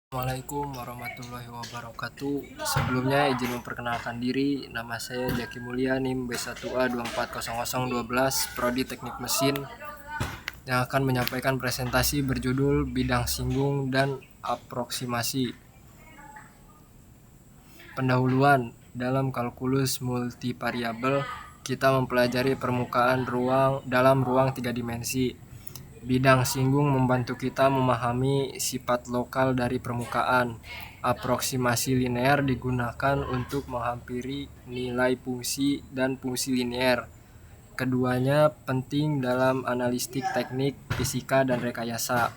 Assalamualaikum warahmatullahi wabarakatuh. Sebelumnya izin memperkenalkan diri, nama saya Jaki Mulya, NIM B1A240012, Prodi Teknik Mesin, yang akan menyampaikan presentasi berjudul Bidang Singgung dan Aproksimasi. Pendahuluan. Dalam kalkulus multivariabel, kita mempelajari permukaan ruang dalam ruang 3 dimensi. Bidang singgung membantu kita memahami sifat lokal dari permukaan. Aproksimasi linear digunakan untuk menghampiri nilai fungsi dan fungsi linear. Keduanya penting dalam analitik teknik, fisika, dan rekayasa.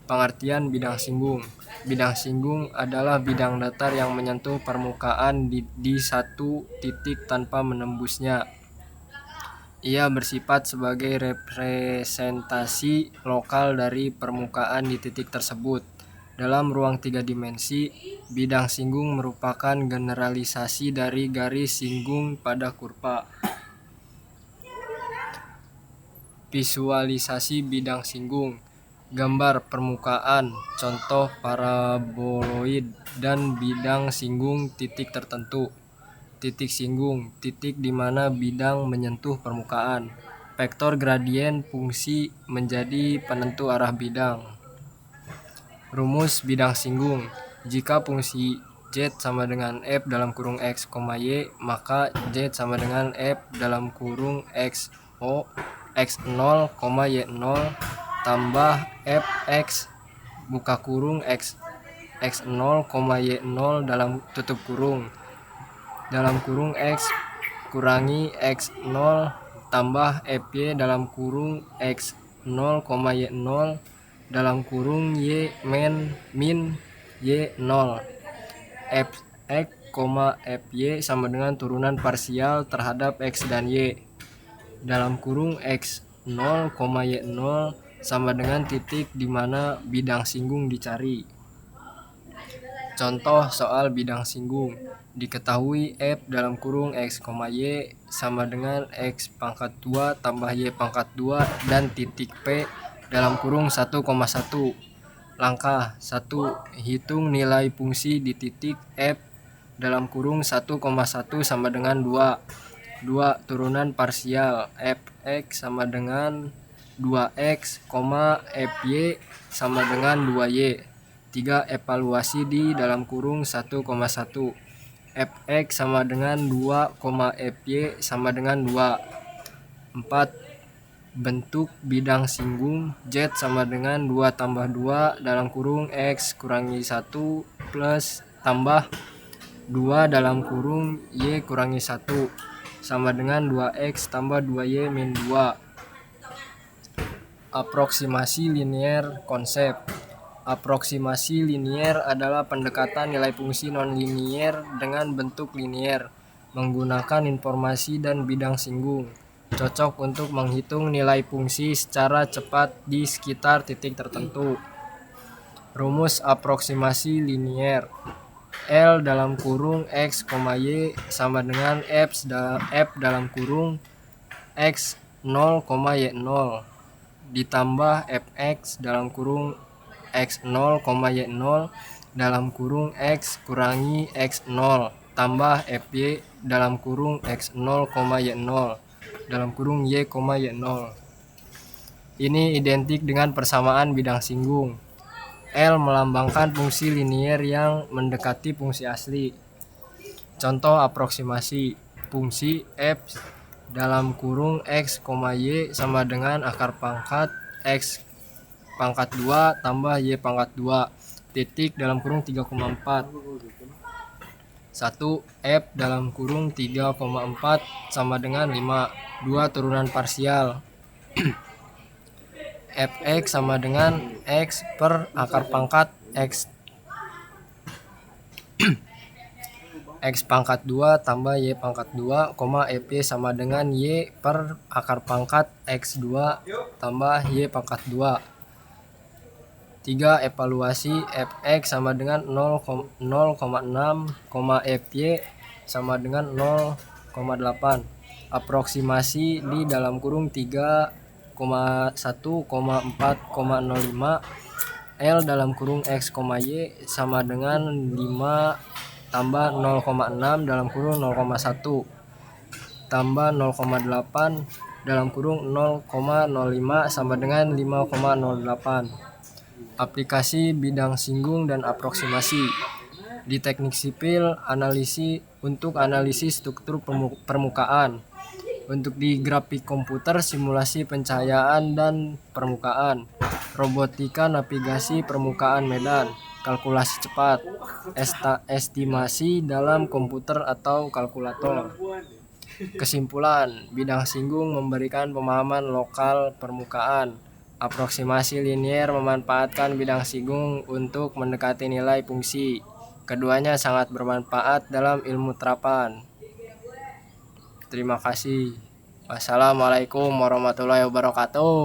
Pengertian bidang singgung. Bidang singgung adalah bidang datar yang menyentuh permukaan di satu titik tanpa menembusnya. Ia bersifat sebagai representasi lokal dari permukaan di titik tersebut. Dalam ruang 3 dimensi, bidang singgung merupakan generalisasi dari garis singgung pada kurva. Visualisasi bidang singgung. Gambar permukaan, contoh paraboloid dan bidang singgung titik tertentu. Titik singgung, titik di mana bidang menyentuh permukaan. Vektor gradien fungsi menjadi penentu arah bidang. Rumus bidang singgung. Jika fungsi Z sama dengan F dalam kurung X, Y, maka Z sama dengan F dalam kurung XO, X0, Y0 tambah Fx buka kurung X0, Y0 dalam tutup kurung X kurangi X0 tambah Fy dalam kurung X0, Y0 dalam kurung Y min Y0. Fx, Fy sama dengan turunan parsial terhadap X dan Y dalam kurung X0, Y0 sama dengan titik di mana bidang singgung dicari. Contoh soal bidang singgung. Diketahui F dalam kurung X, Y sama dengan X pangkat 2 tambah Y pangkat 2 dan titik P dalam kurung 1,1. Langkah 1. Hitung nilai fungsi di titik F dalam kurung 1,1 sama dengan 2. 2. Turunan parsial Fx sama dengan 2x, Fy sama dengan 2y. 3. Evaluasi di dalam kurung 1,1. Fx sama dengan 2, Fy sama dengan 2. 4. Bentuk bidang singgung. Z sama dengan 2 tambah 2 dalam kurung X kurangi 1 plus tambah 2 dalam kurung Y kurangi 1 sama dengan 2x tambah 2y min 2. Aproksimasi linear konsep. Aproksimasi linear adalah pendekatan nilai fungsi non-linier dengan bentuk linier menggunakan informasi dan bidang singgung. Cocok untuk menghitung nilai fungsi secara cepat di sekitar titik tertentu. Rumus aproksimasi linear. L dalam kurung X, Y sama dengan F dalam kurung X0, Y0 ditambah Fx dalam kurung X0, Y0 dalam kurung X kurangi X0 tambah Fy dalam kurung X0, Y0 dalam kurung Y, Y0. Ini identik dengan persamaan bidang singgung. L melambangkan fungsi linier yang mendekati fungsi asli. Contoh aproksimasi. Fungsi f dalam kurung X, Y sama dengan akar pangkat X pangkat 2 tambah Y pangkat 2 titik dalam kurung 3,4. 1. F dalam kurung 3,4 sama dengan 5. 2. Turunan parsial Fx sama dengan X per akar pangkat X X pangkat 2 tambah Y pangkat 2, Fy sama dengan Y per akar pangkat X2 tambah Y pangkat 2. 3. Evaluasi Fx sama dengan 0,6, Fy sama dengan 0,8. Aproksimasi di dalam kurung 3,1,4,05 L dalam kurung X, Y sama dengan 5 tambah 0,6 dalam kurung 0,1 tambah 0,8 dalam kurung 0,05 sama dengan 5,08. Aplikasi bidang singgung dan aproksimasi. Di teknik sipil, untuk analisis struktur permukaan. Untuk di grafik komputer, simulasi pencahayaan dan permukaan. Robotika navigasi permukaan medan. Kalkulasi cepat. Estimasi dalam komputer atau kalkulator. Kesimpulan, bidang singgung memberikan pemahaman lokal permukaan. Aproksimasi linier memanfaatkan bidang singgung untuk mendekati nilai fungsi. Keduanya sangat bermanfaat dalam ilmu terapan. Terima kasih. Wassalamualaikum warahmatullahi wabarakatuh.